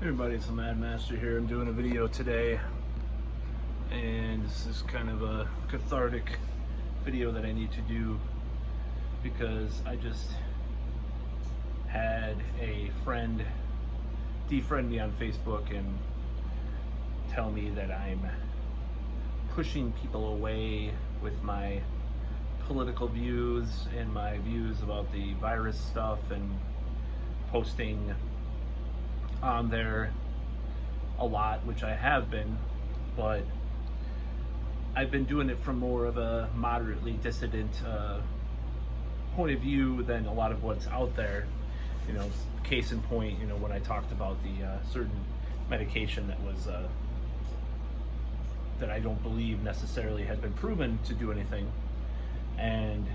Hey everybody, it's the Mad Master here. I'm doing a video today, and this is kind of a cathartic video that I need to do because I just had a friend defriend me on Facebook and tell me that I'm pushing people away with my political views and my views about the virus stuff and posting on there a lot, which I have been, but I've been doing it from more of a moderately dissident point of view than a lot of what's out there. You know, case in point, you know, when I talked about the certain medication that was that I don't believe necessarily has been proven to do anything, and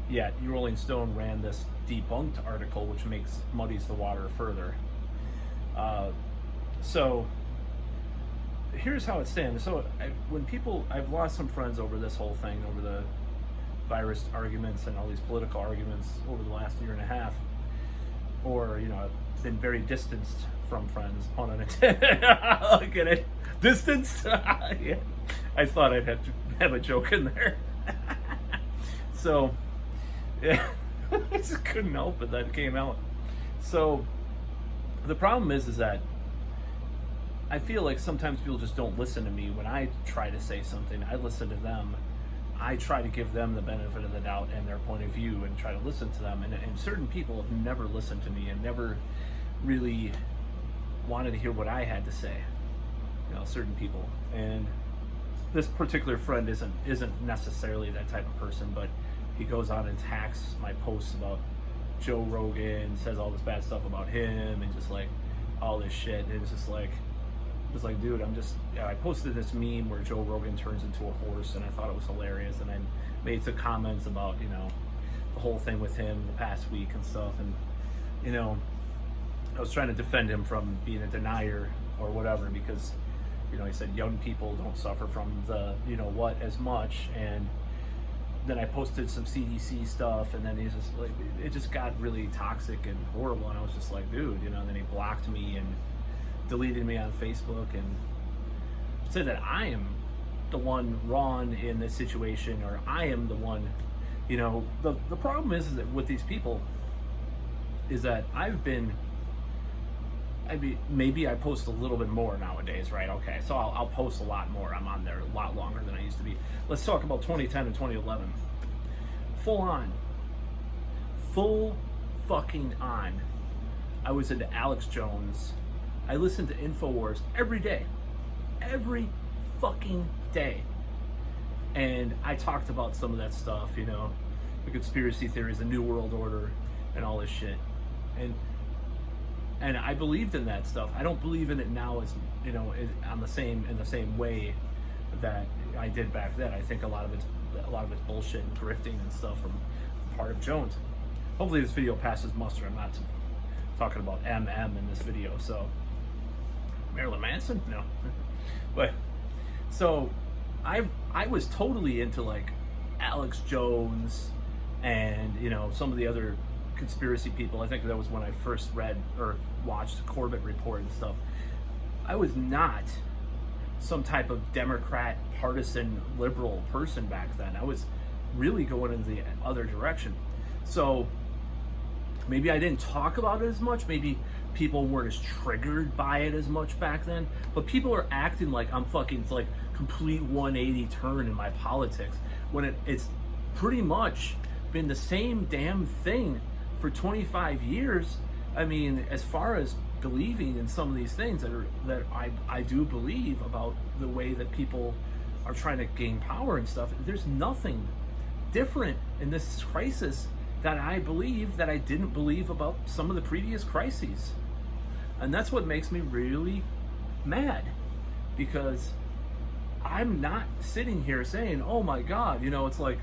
yet Rolling Stone ran this debunked article which muddies the water further. So here's how it stands. So I've lost some friends over this whole thing, over the virus arguments and all these political arguments over the last year and a half, or, you know, I've been very distanced from friends, pun unintended. Look at it, distanced. Yeah. I thought I'd have to have a joke in there. So, yeah, I just couldn't help it, that came out. So the problem is that I feel like sometimes people just don't listen to me when I try to say something. I listen to them. I try to give them the benefit of the doubt and their point of view and try to listen to them. And certain people have never listened to me and never really wanted to hear what I had to say. You know, certain people. And this particular friend isn't necessarily that type of person, but he goes on and attacks my posts about Joe Rogan, says all this bad stuff about him, and just like all this shit. And it's just like, dude, I posted this meme where Joe Rogan turns into a horse, and I thought it was hilarious, and I made some comments about, you know, the whole thing with him the past week and stuff, and, you know, I was trying to defend him from being a denier or whatever, because, you know, he said young people don't suffer from the, you know what, as much. And then I posted some CDC stuff, and then he's just like, it just got really toxic and horrible, and I was just like, dude, you know. And then he blocked me and deleted me on Facebook and said that I am the one wrong in this situation, or I am the one, you know. The problem is that with these people is that maybe I post a little bit more nowadays, right? Okay, so I'll post a lot more. I'm on there a lot longer than I used to be. Let's talk about 2010 and 2011. Full fucking on. I was into Alex Jones. I listened to InfoWars every day. Every fucking day. And I talked about some of that stuff, you know, the conspiracy theories, the New World Order, and all this shit. And I believed in that stuff. I don't believe in it now, as, you know, in the same way that I did back then. I think a lot of it's bullshit and grifting and stuff from part of Jones. Hopefully this video passes muster. I'm not talking about MM in this video. So Marilyn Manson? No. But so I was totally into like Alex Jones and, you know, some of the other conspiracy people. I think that was when I first read or watched Corbett Report and stuff. I was not some type of Democrat, partisan, liberal person back then. I was really going in the other direction. So maybe I didn't talk about it as much. Maybe people weren't as triggered by it as much back then. But people are acting like I'm fucking, it's like complete 180 turn in my politics, when it's pretty much been the same damn thing for 25 years. I mean, as far as believing in some of these things that I do believe about the way that people are trying to gain power and stuff, there's nothing different in this crisis that I believe that I didn't believe about some of the previous crises. And that's what makes me really mad, because I'm not sitting here saying, oh my God, you know, it's like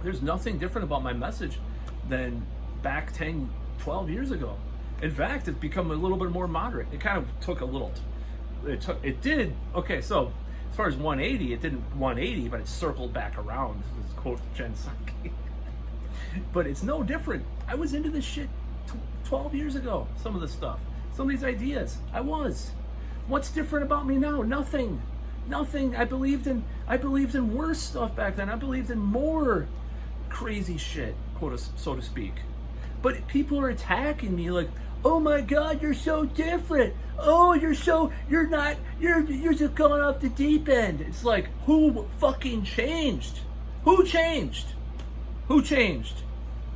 there's nothing different about my message than back 10, 12 years ago. In fact, it's become a little bit more moderate. It kind of took a little, okay, so as far as 180, it didn't 180, but it circled back around. This is quote Jen Psaki. But it's no different. I was into this shit 12 years ago, some of this stuff. some of these ideas. I was. What's different about me now? Nothing. Nothing. I believed in worse stuff back then. I believed in more crazy shit, so to speak. But people are attacking me like, oh my God, you're so different. Oh, you're just going off the deep end. It's like, who fucking changed? Who changed? Who changed?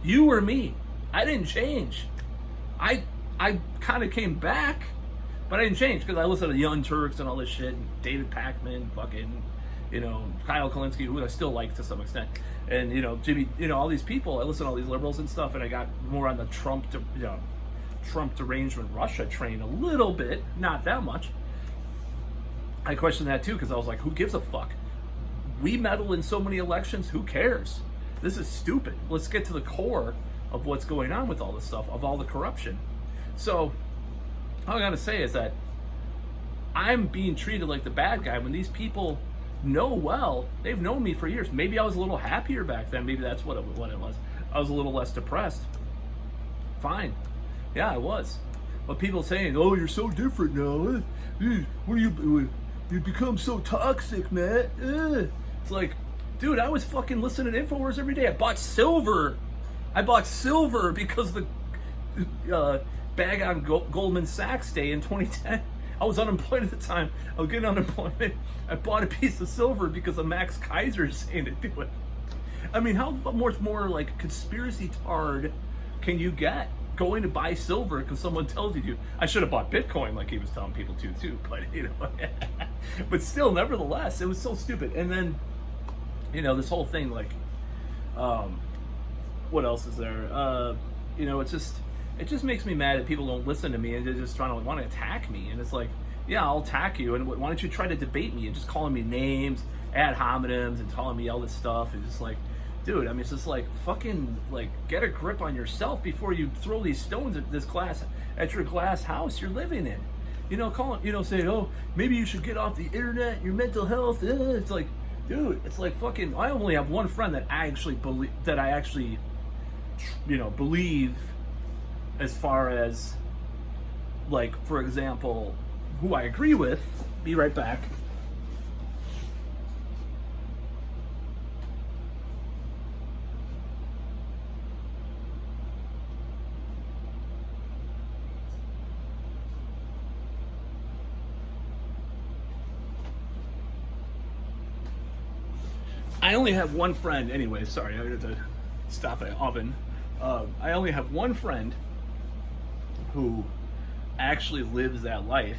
You or me? I didn't change. I kind of came back, but I didn't change because I listened to Young Turks and all this shit, and David Pakman, fucking, Kyle Kalinske, who I still like to some extent, and Jimmy, all these people. I listened to all these liberals and stuff, and I got more on the Trump derangement Russia train a little bit, not that much. I questioned that too because I was like, who gives a fuck? We meddle in so many elections. Who cares? This is stupid. Let's get to the core of what's going on with all this stuff, of all the corruption. So all I gotta say is that I'm being treated like the bad guy when these people know well. They've known me for years. Maybe I was a little happier back then. Maybe that's what it was. I was a little less depressed. Fine. Yeah, I was. But people saying, oh, you're so different now. What are you become so toxic, man. It's like, dude, I was fucking listening to InfoWars every day. I bought silver because the bag on Goldman Sachs day in 2010. I was unemployed at the time. I was getting unemployment. I bought a piece of silver because of Max Kaiser saying to do it. I mean, how much more like conspiracy tarred can you get going to buy silver because someone tells you to? I should have bought Bitcoin like he was telling people to too, but but still, nevertheless, it was so stupid. And then, this whole thing, like, what else is there? It just makes me mad that people don't listen to me and they're just trying to want to attack me. And it's like, yeah, I'll attack you. And why don't you try to debate me and just calling me names, ad hominems, and telling me all this stuff? It's just like, dude, I mean, it's just like, fucking, like, get a grip on yourself before you throw these stones at your glass house you're living in. Saying, oh, maybe you should get off the internet, your mental health. It's like, dude, it's like fucking, I only have one friend that I actually believe as far as, like, for example, who I agree with. Be right back. I only have one friend, anyway, sorry, I had to stop the oven. I only have one friend who actually lives that life,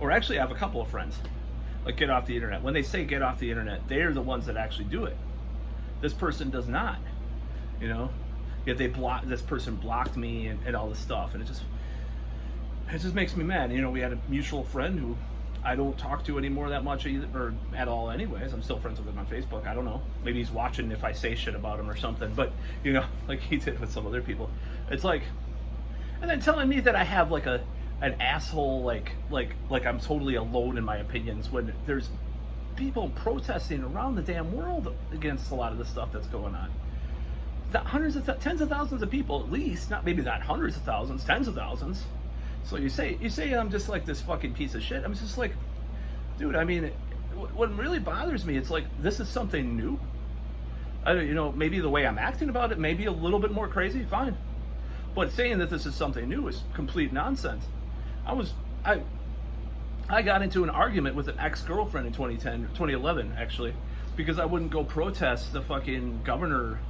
or actually I have a couple of friends, like, get off the internet. When they say get off the internet, they're the ones that actually do it. This person does not, yet this person blocked me and all this stuff, and it just makes me mad. We had a mutual friend who I don't talk to anymore that much either, or at all anyways. I'm still friends with him on Facebook. I don't know. Maybe he's watching if I say shit about him or something, but, like he did with some other people. It's like, and then telling me that I have like an asshole, like I'm totally alone in my opinions when there's people protesting around the damn world against a lot of the stuff that's going on. Tens of thousands of people at least, maybe not hundreds of thousands, tens of thousands. So you say I'm just like this fucking piece of shit. I'm just like, dude, I mean, what really bothers me, it's like, this is something new. Maybe the way I'm acting about it, maybe a little bit more crazy, fine. But saying that this is something new is complete nonsense. I got into an argument with an ex-girlfriend in 2011, actually, because I wouldn't go protest the fucking governor.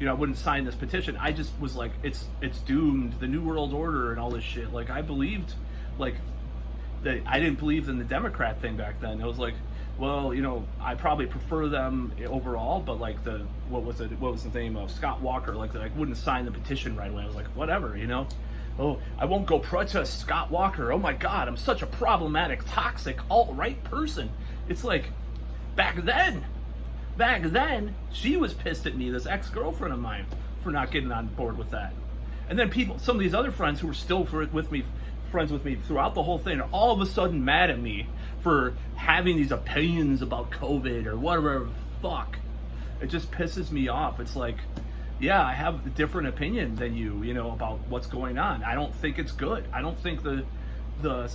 I wouldn't sign this petition. I just was like, it's doomed, the New World Order and all this shit. Like, I believed, like, that I didn't believe in the Democrat thing back then. I was like, well, I probably prefer them overall, but like what was the name of Scott Walker? Like, that I wouldn't sign the petition right away. I was like, whatever, Oh, I won't go protest Scott Walker. Oh my God, I'm such a problematic, toxic, alt-right person. It's like, back then, she was pissed at me, this ex-girlfriend of mine, for not getting on board with that. And then some of these other friends who were still friends with me throughout the whole thing are all of a sudden mad at me for having these opinions about COVID or whatever the fuck. It just pisses me off. It's like, yeah, I have a different opinion than you, about what's going on. I don't think it's good. I don't think the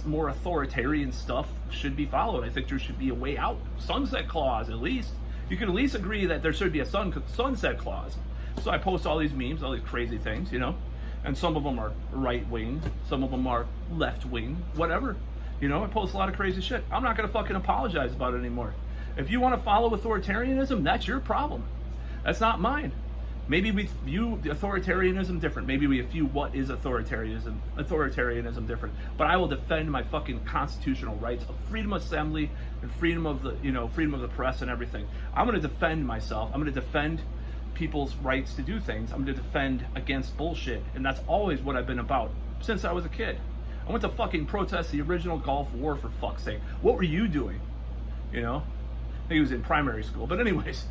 more authoritarian stuff should be followed. I think there should be a way out. Sunset clause, at least. You can at least agree that there should be a sunset clause. So I post all these memes, all these crazy things, and some of them are right wing, some of them are left wing, whatever. I post a lot of crazy shit. I'm not gonna fucking apologize about it anymore. If you want to follow authoritarianism, that's your problem. That's not mine. Maybe we view authoritarianism different. Maybe we view what is authoritarianism different. But I will defend my fucking constitutional rights of freedom of assembly and freedom of the freedom of the press and everything. I'm going to defend myself. I'm going to defend people's rights to do things. I'm going to defend against bullshit, and that's always what I've been about since I was a kid. I went to fucking protest the original Gulf War, for fuck's sake. What were you doing? I think it was in primary school. But anyways,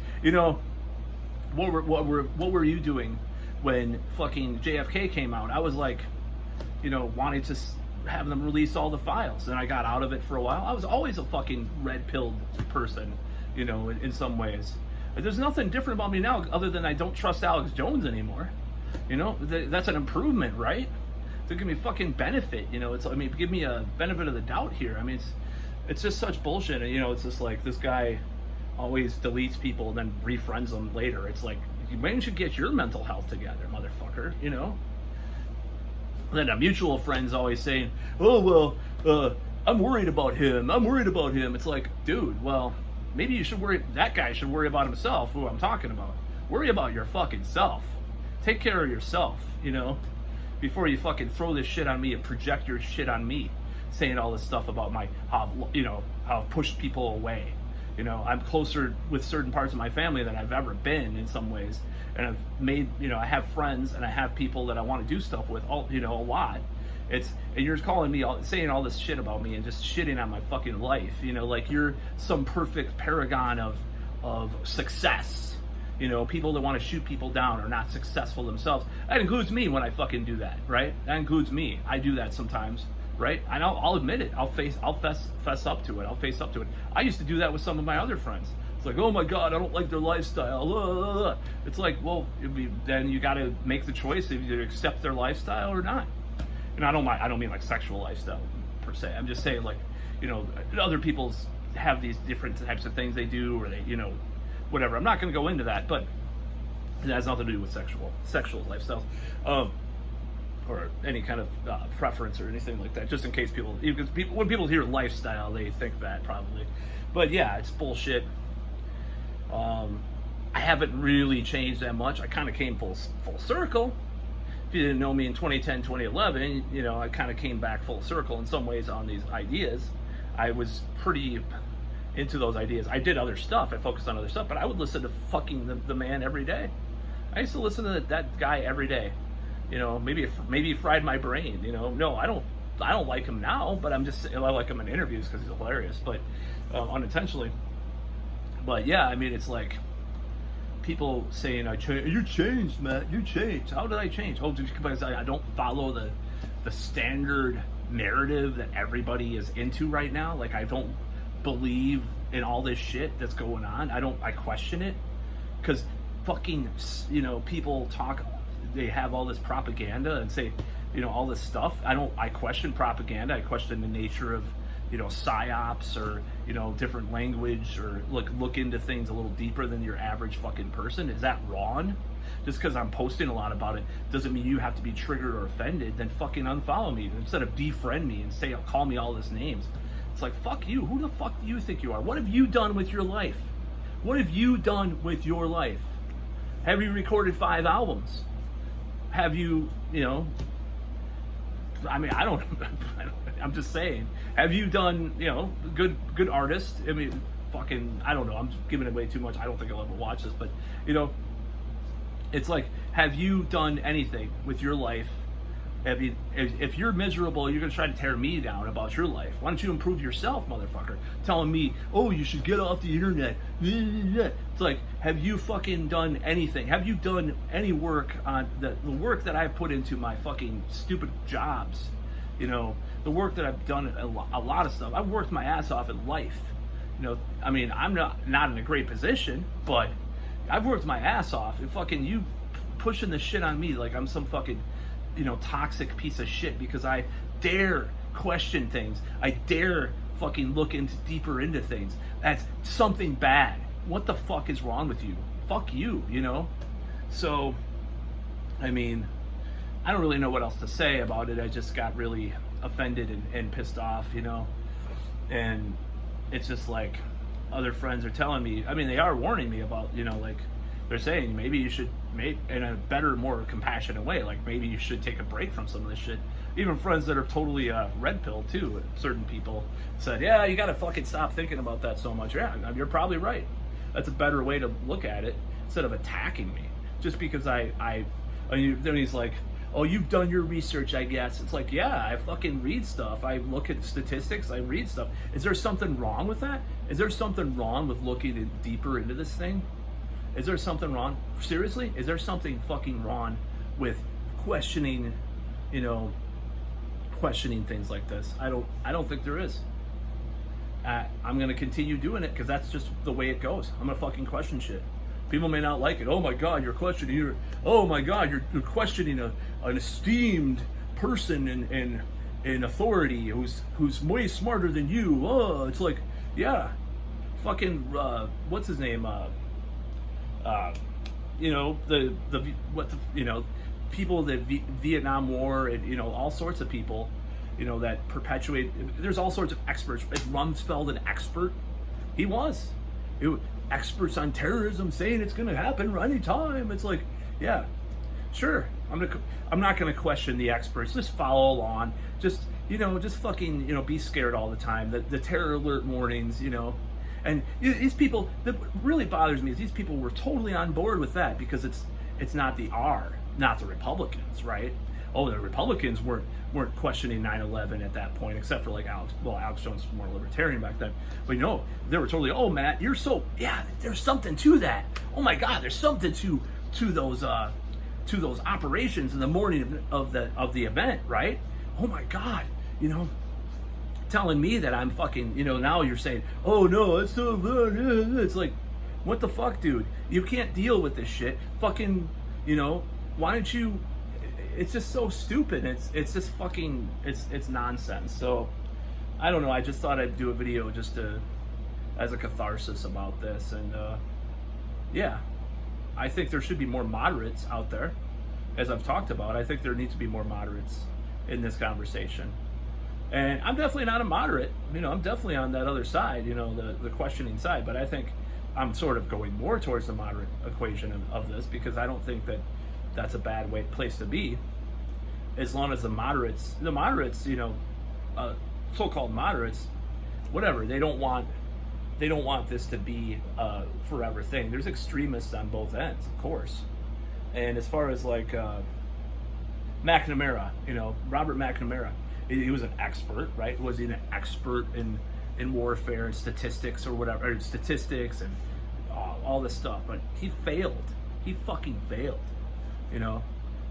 what were you doing when fucking JFK came out? I was like, wanting to have them release all the files, and I got out of it for a while. I was always a fucking red-pilled person, in some ways. There's nothing different about me now other than I don't trust Alex Jones anymore. That's an improvement, right? To give me fucking benefit, give me a benefit of the doubt here. It's just such bullshit, and it's just like this guy always deletes people and then refriends them later. It's like, maybe you should get your mental health together, motherfucker, Then a mutual friend's always saying, oh, well, I'm worried about him. It's like, dude, well, maybe you should worry, that guy should worry about himself, who I'm talking about. Worry about your fucking self. Take care of yourself, before you fucking throw this shit on me and project your shit on me, saying all this stuff about how I've pushed people away. I'm closer with certain parts of my family than I've ever been in some ways. And I've made, I have friends and I have people that I want to do stuff with, a lot. And you're calling me, saying all this shit about me and just shitting on my fucking life, like you're some perfect paragon of success. People that want to shoot people down are not successful themselves. That includes me when I fucking do that, right? That includes me. I do that sometimes. Right? I'll admit it. I'll fess up to it. I'll face up to it. I used to do that with some of my other friends. It's like, oh my God, I don't like their lifestyle. It's like, well, then you got to make the choice if you accept their lifestyle or not. And I don't mean like sexual lifestyle per se. I'm just saying, like, other people's have these different types of things they do, or they, whatever. I'm not going to go into that, but it has nothing to do with sexual lifestyles. Or any kind of preference or anything like that, just in case when people hear lifestyle, they think that probably. But yeah, it's bullshit. I haven't really changed that much. I kind of came full circle. If you didn't know me in 2010, 2011, I kind of came back full circle in some ways on these ideas. I was pretty into those ideas. I did other stuff. I focused on other stuff, but I would listen to fucking the man every day. I used to listen to that guy every day. Maybe he fried my brain. No, I don't like him now, but I like him in interviews because he's hilarious, but unintentionally. But yeah, it's like people saying, "You changed, Matt. You changed." How did I change? Oh, just because I don't follow the standard narrative that everybody is into right now. Like, I don't believe in all this shit that's going on. I question it because fucking people talk. They have all this propaganda and say, all this stuff. I question propaganda. I question the nature of, psyops or, different language, or look into things a little deeper than your average fucking person. Is that wrong? Just because I'm posting a lot about it doesn't mean you have to be triggered or offended. Then fucking unfollow me instead of defriend me and call me all these names. It's like, fuck you. Who the fuck do you think you are? What have you done with your life? What have you done with your life? Have you recorded 5 albums? Have you, I'm just saying, have you done, good artist? I don't know, I'm giving it way too much. I don't think I'll ever watch this, but, it's like, have you done anything with your life? If you're miserable, you're gonna try to tear me down about your life. Why don't you improve yourself, motherfucker? Telling me, oh, you should get off the internet. It's like, have you fucking done anything? Have you done any work on the work that I've put into my fucking stupid jobs? The work that I've done, a lot of stuff. I've worked my ass off in life. I'm not in a great position, but I've worked my ass off. And fucking you pushing the shit on me like I'm some fucking, toxic piece of shit because I dare question things. I dare fucking look deeper into things. That's something bad. What the fuck is wrong with you? Fuck you, So, I mean, I don't really know what else to say about it. I just got really offended and pissed off, and it's just like other friends are telling me, I mean, they are warning me about, like they're saying maybe you should, in a better, more compassionate way, like maybe you should take a break from some of this shit. Even friends that are totally red pill too, certain people said, yeah, you gotta fucking stop thinking about that so much. Yeah, you're probably right. That's a better way to look at it instead of attacking me. Just because then he's like, oh, you've done your research, I guess. It's like, yeah, I fucking read stuff. I look at statistics, I read stuff. Is there something wrong with that? Is there something wrong with looking deeper into this thing? Is there something wrong? Seriously? Is there something fucking wrong with questioning, questioning things like this? I don't think there is. I'm gonna continue doing it because that's just the way it goes. I'm gonna fucking question shit. People may not like it. Oh my God, you're questioning. Oh my God, you're questioning an esteemed person in authority who's way smarter than you. Oh, it's like, yeah, fucking what's his name? People that Vietnam War and all sorts of people, that perpetuate. There's all sorts of experts. Is Rumsfeld an expert? He was. Experts on terrorism saying it's going to happen any time. It's like, yeah, sure. I'm not gonna question the experts. Just follow along. Just fucking be scared all the time. The terror alert warnings. And these people, that really bothers me is these people were totally on board with that because it's not not the Republicans, right? Oh, the Republicans weren't questioning 9/11 at that point, except for like Alex Jones was more libertarian back then. But they were totally, oh Matt, there's something to that. Oh my God, there's something to those operations in the morning of the event, right? Oh my God, telling me that I'm fucking, now you're saying, oh no, it's so good. It's like, what the fuck, dude? You can't deal with this shit. Fucking, why don't you? It's just so stupid. It's just fucking, it's nonsense. So, I don't know. I just thought I'd do a video just as a catharsis about this. And, yeah, I think there should be more moderates out there. As I've talked about, I think there needs to be more moderates in this conversation. And I'm definitely not a moderate. I'm definitely on that other side, the questioning side. But I think I'm sort of going more towards the moderate equation of this because I don't think that that's a bad place to be. As long as the moderates, so-called moderates, whatever, they don't want this to be a forever thing. There's extremists on both ends, of course. And as far as like McNamara, Robert McNamara, he was an expert, right? Was he an expert in warfare and statistics or whatever, or statistics and all this stuff? But he failed. He fucking failed, And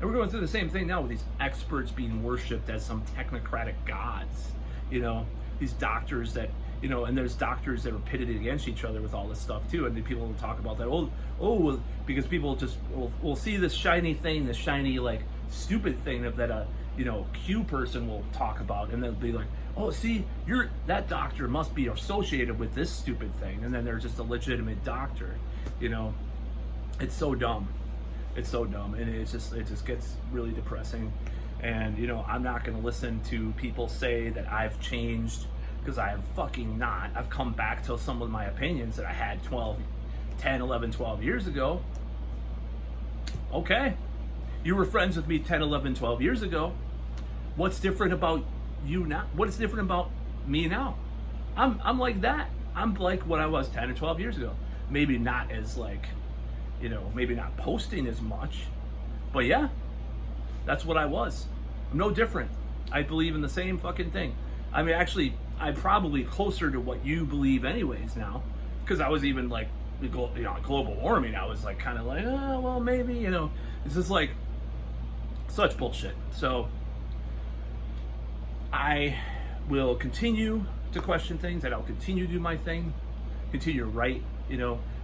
we're going through the same thing now with these experts being worshipped as some technocratic gods, these doctors that, and there's doctors that are pitted against each other with all this stuff too. And people will talk about that. Oh, because people just will see this shiny thing, this shiny, like, stupid thing that a, Q person will talk about. And they'll be like, oh, see, that doctor must be associated with this stupid thing. And then they're just a legitimate doctor, It's so dumb. It's so dumb. And it just gets really depressing. And, I'm not going to listen to people say that I've changed, because I have fucking not. I've come back to some of my opinions that I had 10, 11, 12 years ago. Okay. You were friends with me 10, 11, 12 years ago. What's different about you now? What is different about me now? I'm like that. I'm like what I was 10 or 12 years ago. Maybe not as like, maybe not posting as much. But yeah, that's what I was. I'm no different. I believe in the same fucking thing. I mean, actually, I'm probably closer to what you believe anyways now. Because I was even like, global warming, I was like kind of like, oh, well, maybe, it's just like such bullshit. So I will continue to question things, and I'll continue to do my thing, continue to write,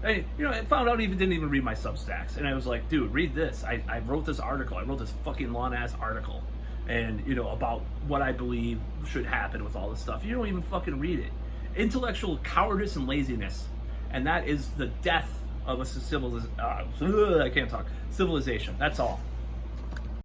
I found out he didn't even read my Substacks, and I was like, dude, read this. I wrote this article. I wrote this fucking long ass article, and about what I believe should happen with all this stuff. You don't even fucking read it. Intellectual cowardice and laziness, and that is the death of a civilization. I can't talk. Civilization. That's all.